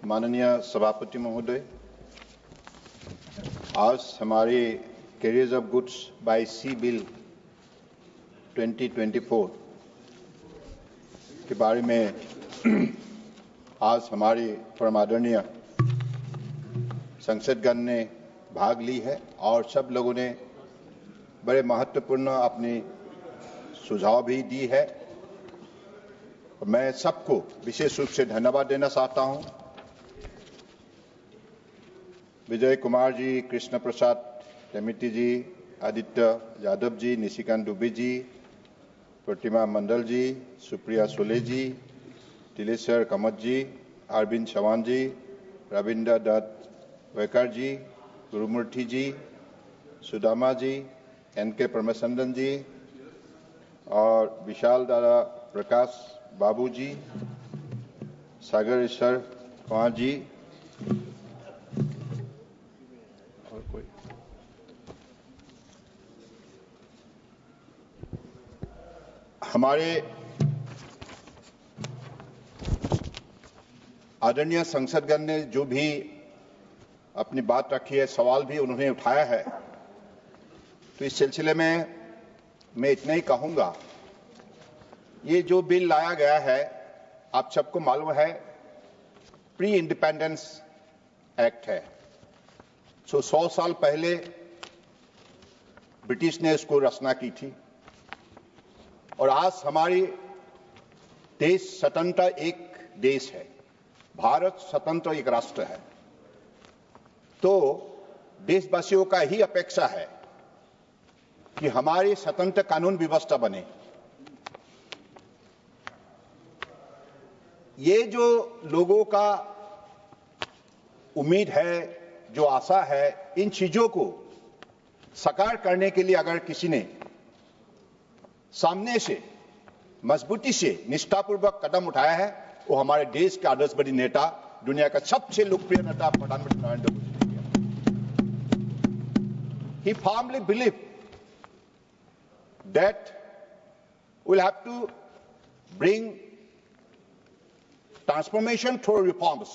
माननीय सभापति महोदय, आज हमारे carriers of goods by sea bill 2024 के बारे में आज हमारे परम आदरणीय संसदगण ने भाग ली है और सब लोगों ने बड़े महत्वपूर्ण अपनी सुझाव भी दी है। मैं सबको विशेष रूप से धन्यवाद देना चाहता हूं। विजय कुमार जी, कृष्ण प्रसाद तेमिति जी, आदित्य यादव जी, निशिकांत दुबे जी, प्रतिमा मंडल जी, सुप्रिया सोले जी, तिलेश्वर कमत जी, अरविंद चौहान जी, रविंद्र दत्त वेकर जी, गुरुमूर्ति जी, सुदामा जी, एनके परमचंदन जी और विशाल दादा प्रकाश बाबू जी, सागर ईश्वर कुमार जी और कोई हमारे आदरणीय संसदगण ने जो भी अपनी बात रखी है, सवाल भी उन्होंने उठाया है, तो इस सिलसिले में मैं इतना ही कहूंगा। ये जो बिल लाया गया है, आप सबको मालूम है, प्री इंडिपेंडेंस एक्ट है। 100 साल पहले ब्रिटिश ने इसको रचना की थी और आज हमारी देश स्वतंत्र एक देश है, भारत स्वतंत्र एक राष्ट्र है। तो देशवासियों का ही अपेक्षा है कि हमारी स्वतंत्र कानून व्यवस्था बने। ये जो लोगों का उम्मीद है, जो आशा है, इन चीजों को साकार करने के लिए अगर किसी ने सामने से मजबूती से निष्ठापूर्वक कदम उठाया है, वो हमारे देश के आदर्शवादी नेता, दुनिया का सबसे लोकप्रिय नेता प्रधानमंत्री Narendra Modi. He firmly believed that we'll have to bring transformation through reforms.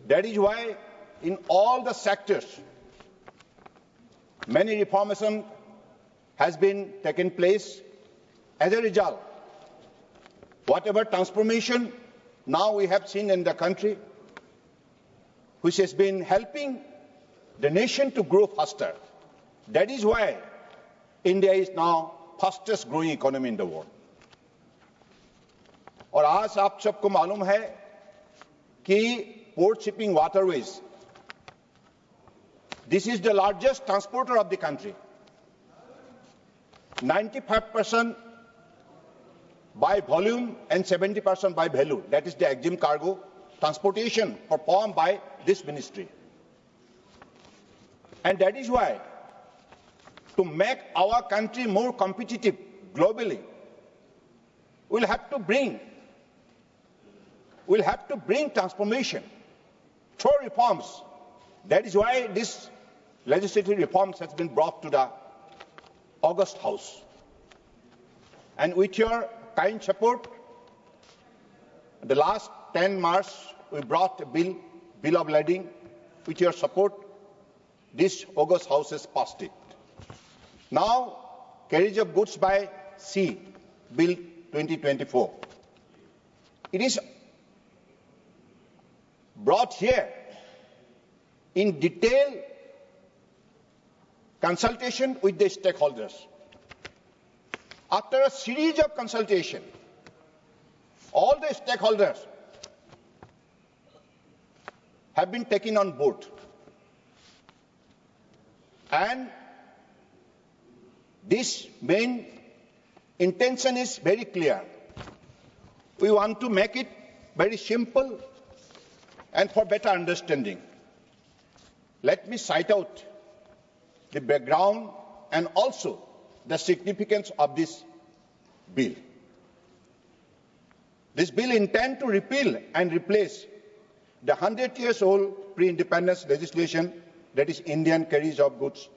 That is why in all the sectors, many reformation has been taken place. As a result, whatever transformation now we have seen in the country, which has been helping the nation to grow faster. That is why India is now fastest growing economy in the world. और आज आप सबको मालूम है कि port shipping waterways, this is the largest transporter of the country. 95% by volume and 70% by value. That is the EXIM cargo transportation performed by this ministry. And that is why, to make our country more competitive globally, we'll have to bring transformation through reforms. That is why this legislative reforms has been brought to the August House. And with your kind support, the last 10 March, we brought a bill of lading. With your support, this August House has passed it. Now, carriage of goods by sea, Bill 2024. It is brought here in detailed consultation with the stakeholders. After a series of consultation, all the stakeholders have been taken on board. And this main intention is very clear. We want to make it very simple and for better understanding. Let me cite out the background and also the significance of this bill. This bill intends to repeal and replace the 100-year-old pre-independence legislation, that is Indian Carriage of Goods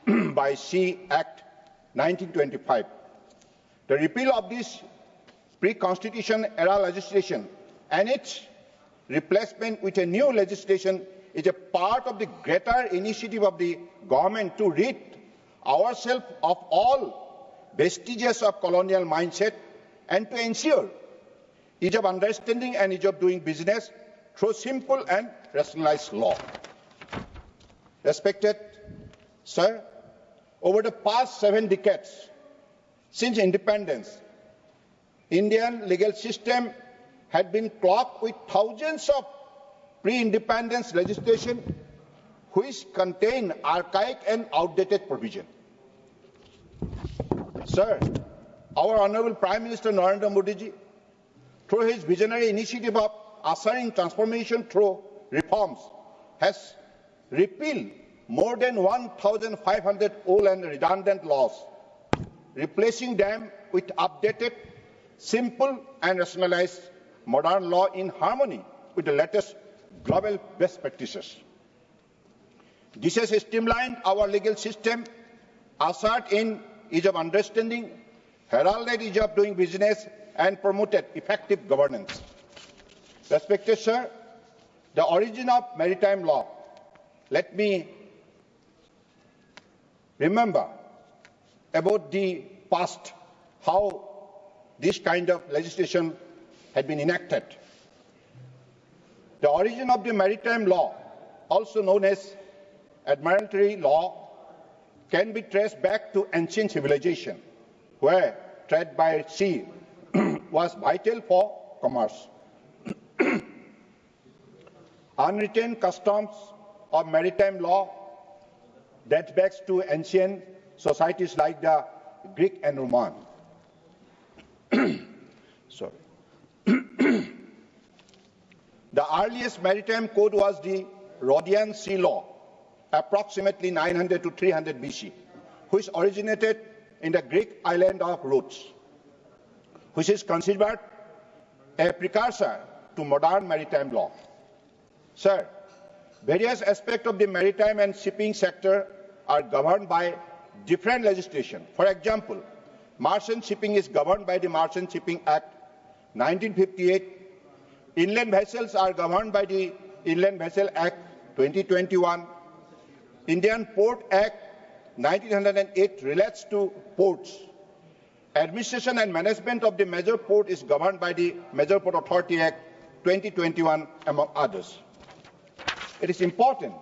by Sea Act 1925. The repeal of this pre-constitution era legislation and its replacement with a new legislation is a part of the greater initiative of the government to rid ourselves of all vestiges of colonial mindset and to ensure ease of understanding and ease of doing business through simple and rationalized law. Respected Sir, over the past 7 decades since independence, Indian legal system had been clogged with thousands of pre-independence legislation which contain archaic and outdated provision. Sir, our Honorable Prime Minister Narendra Modi ji, through his visionary initiative of ushering transformation through reforms, has repealed more than 1,500 old and redundant laws, replacing them with updated, simple and rationalized modern law in harmony with the latest global best practices. This has streamlined our legal system, ushered in ease of understanding, heralded ease of doing business, and promoted effective governance. Respected Sir, the origin of maritime law. Let me remember about the past, how this kind of legislation had been enacted. The origin of the maritime law, also known as admiralty law, can be traced back to ancient civilization, where trade by sea was vital for commerce. Unwritten customs of maritime law dates back to ancient societies like the Greek and Roman. Sorry. The earliest maritime code was the Rhodian Sea Law, approximately 900 to 300 BC, which originated in the Greek island of Rhodes, which is considered a precursor to modern maritime law. Sir, various aspects of the maritime and shipping sector are governed by different legislation. For example, merchant shipping is governed by the Merchant Shipping Act 1958. Inland vessels are governed by the Inland Vessel Act 2021. Indian Port Act 1908 relates to ports. Administration and management of the major port is governed by the Major Port Authority Act 2021, among others. It is important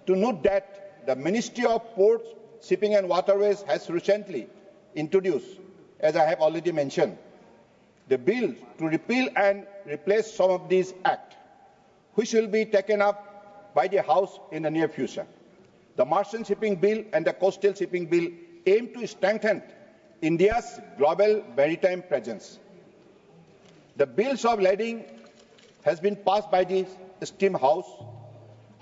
to note that the Ministry of Ports, Shipping and Waterways has recently introduced, as I have already mentioned, the bill to repeal and replace some of these acts, which will be taken up by the House in the near future. The Merchant Shipping Bill and the Coastal Shipping Bill aim to strengthen India's global maritime presence. The bills of lading has been passed by the esteemed House.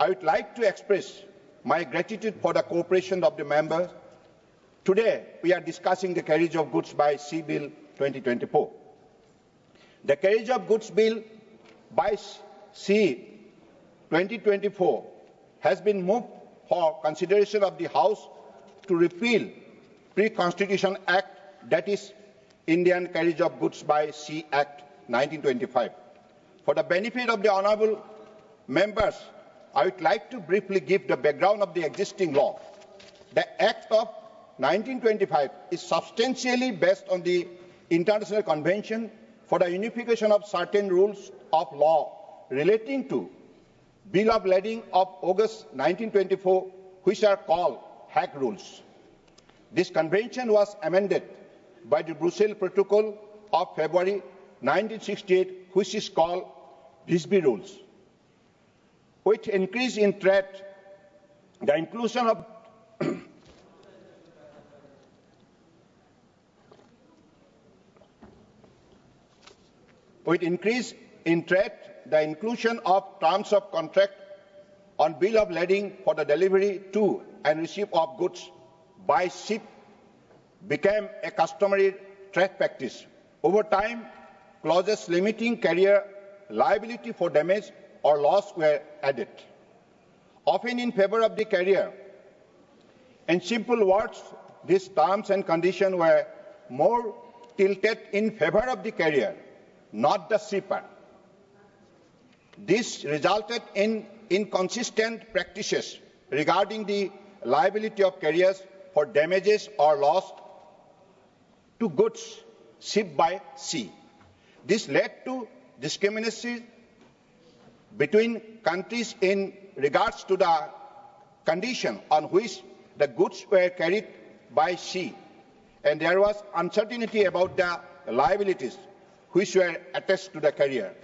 I would like to express my gratitude for the cooperation of the members. Today, we are discussing the Carriage of Goods by Sea Bill 2024. The Carriage of Goods Bill by Sea 2024 has been moved for consideration of the House to repeal Pre-Constitution Act, that is Indian Carriage of Goods by Sea Act 1925. For the benefit of the honourable members, I would like to briefly give the background of the existing law. The Act of 1925 is substantially based on the International Convention for the Unification of Certain Rules of Law relating to Bill of Lading of August 1924, which are called Hague Rules. This convention was amended by the Brussels Protocol of February 1968, which is called Visby Rules. With increase in trade, the inclusion of the inclusion of terms of contract on bill of lading for the delivery to and receipt of goods by ship became a customary trade practice. Over time, clauses limiting carrier liability for damage or loss were added, often in favor of the carrier. In simple words, these terms and conditions were more tilted in favor of the carrier, not the shipper. This resulted in inconsistent practices regarding the liability of carriers for damages or loss to goods shipped by sea. This led to discrimination between countries in regards to the condition on which the goods were carried by sea, and there was uncertainty about the liabilities which were attached to the carrier.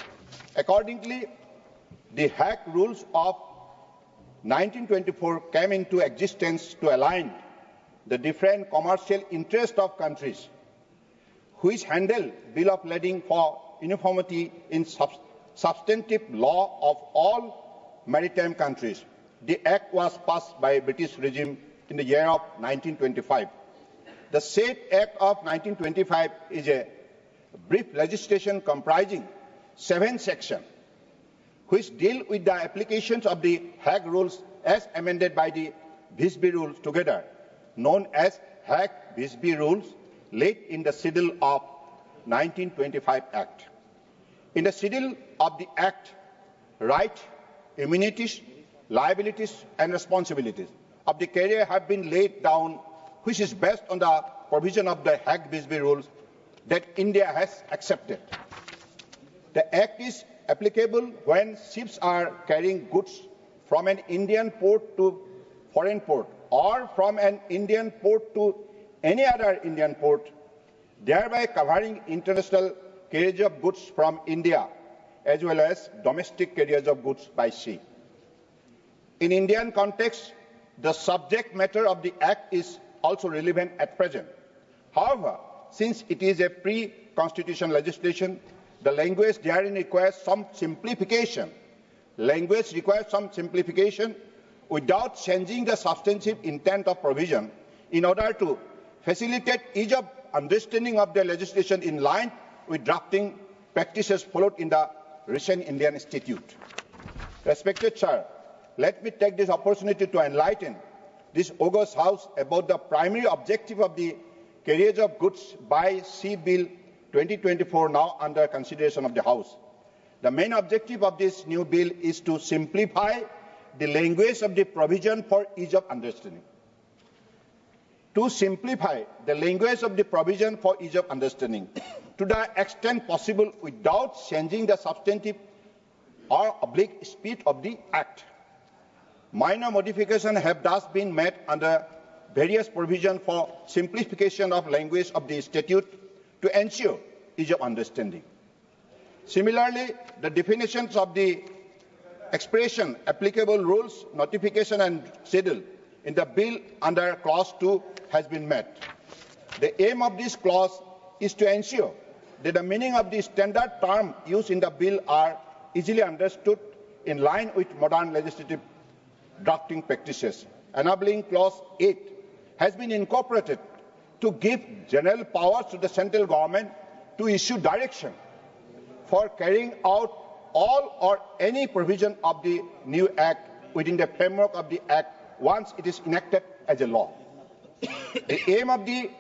Accordingly, the Hague Rules of 1924 came into existence to align the different commercial interests of countries which handle bill of lading for uniformity in substantive law of all maritime countries. The Act was passed by British regime in the year of 1925. The said Act of 1925 is a brief legislation comprising 7 sections which deal with the applications of the Hague Rules as amended by the Visby Rules together, known as Hague-Visby Rules, laid in the Schedule of 1925 Act. In the Schedule of the Act, rights, immunities, liabilities and responsibilities of the carrier have been laid down, which is based on the provision of the Hague-Visby Rules that India has accepted. The Act is applicable when ships are carrying goods from an Indian port to foreign port or from an Indian port to any other Indian port, thereby covering international carriage of goods from India as well as domestic carriage of goods by sea. In Indian context, the subject matter of the Act is also relevant at present. However, since it is a pre-constitutional legislation, the language therein requires some simplification. Language requires some simplification without changing the substantive intent of provision in order to facilitate ease of understanding of the legislation in line with drafting practices followed in the recent Indian Statute. Respected Sir, let me take this opportunity to enlighten this august House about the primary objective of the Carriage of Goods by Sea Bill 2024 now under consideration of the House. The main objective of this new bill is to simplify the language of the provision for ease of understanding. To simplify the language of the provision for ease of understanding to the extent possible without changing the substantive or oblique spirit of the Act. Minor modifications have thus been made under various provisions for simplification of language of the statute to ensure ease of understanding. Similarly, the definitions of the expression, applicable rules, notification and schedule in the bill under clause 2 has been met. The aim of this clause is to ensure that the meaning of the standard term used in the bill are easily understood in line with modern legislative drafting practices. Enabling clause 8 has been incorporated to give general powers to the central government to issue direction for carrying out all or any provision of the new Act within the framework of the Act once it is enacted as a law. The aim of the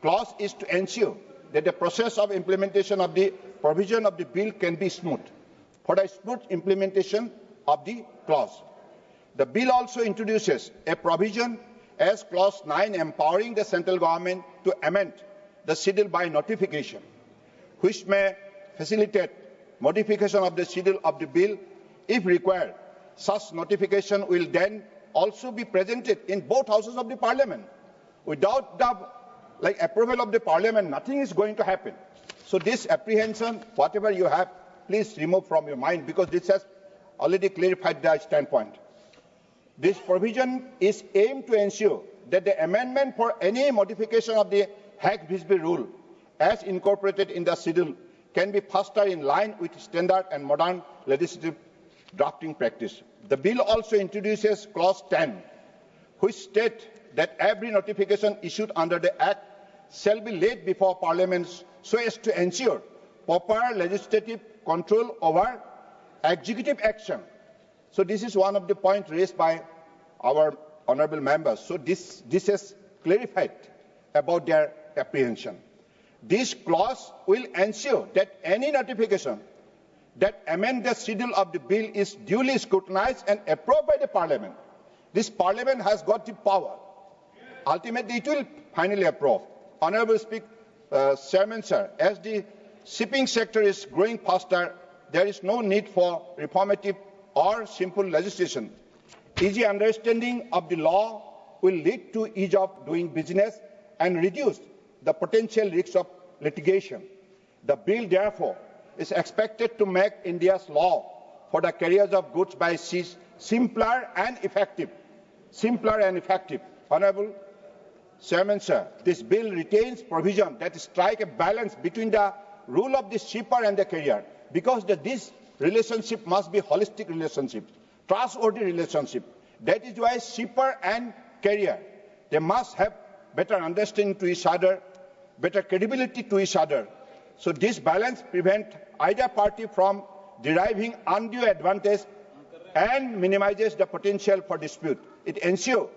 clause is to ensure that the process of implementation of the provision of the bill can be smooth. For the smooth implementation of the clause, the bill also introduces a provision as clause 9 empowering the central government to amend the schedule by notification, which may facilitate modification of the schedule of the bill if required. Such notification will then also be presented in both houses of the parliament. Without the approval of the parliament, nothing is going to happen. So this apprehension, whatever you have, please remove from your mind, because this has already clarified the standpoint. This provision is aimed to ensure that the amendment for any modification of the Hague-Visby rule as incorporated in the schedule can be faster in line with standard and modern legislative drafting practice. The bill also introduces clause 10, which states that every notification issued under the Act shall be laid before Parliament so as to ensure proper legislative control over executive action. So this is one of the points raised by our honourable members. So this is clarified about their apprehension. This clause will ensure that any notification that amended schedule of the bill is duly scrutinized and approved by the Parliament. This Parliament has got the power. Ultimately, it will finally approve. Honourable Chairman, sir, as the shipping sector is growing faster, there is no need for reformative or simple legislation. Easy understanding of the law will lead to ease of doing business and reduce the potential risks of litigation. The bill, therefore, is expected to make India's law for the carriers of goods by seas simpler and effective. Simpler and effective. Honourable Chairman, sir, this bill retains provision that strike a balance between the role of the shipper and the carrier, because this relationship must be holistic relationship, trustworthy relationship. That is why shipper and carrier, they must have better understanding to each other, better credibility to each other. So this balance prevents either party from deriving undue advantage and minimizes the potential for dispute. It ensures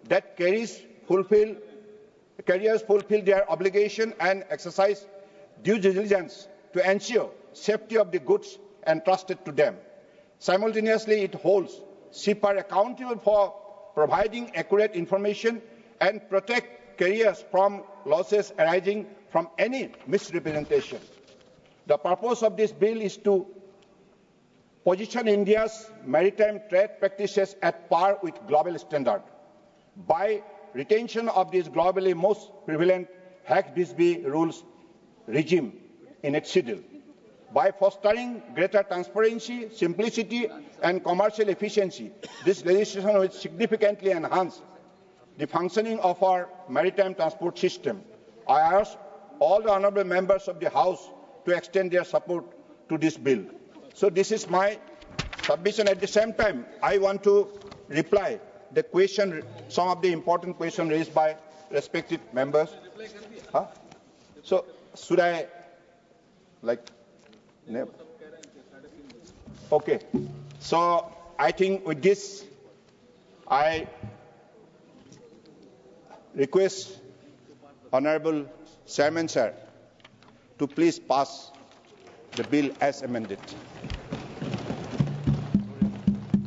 that carriers fulfill their obligation and exercise due diligence to ensure safety of the goods entrusted to them. Simultaneously, it holds shipper accountable for providing accurate information and protect carriers from losses arising from any misrepresentation. The purpose of this bill is to position India's maritime trade practices at par with global standards by retention of this globally most prevalent Hague-Bisbee rules regime in its schedule. By fostering greater transparency, simplicity and commercial efficiency, this legislation will significantly enhance the functioning of our maritime transport system. I ask all the honourable members of the House to extend their support to this bill. So this is my submission. At the same time, I want to reply the question, some of the important questions raised by respected members. So should I, okay. So I think with this, I request Honourable Chairman, sir, to please pass the bill as amended.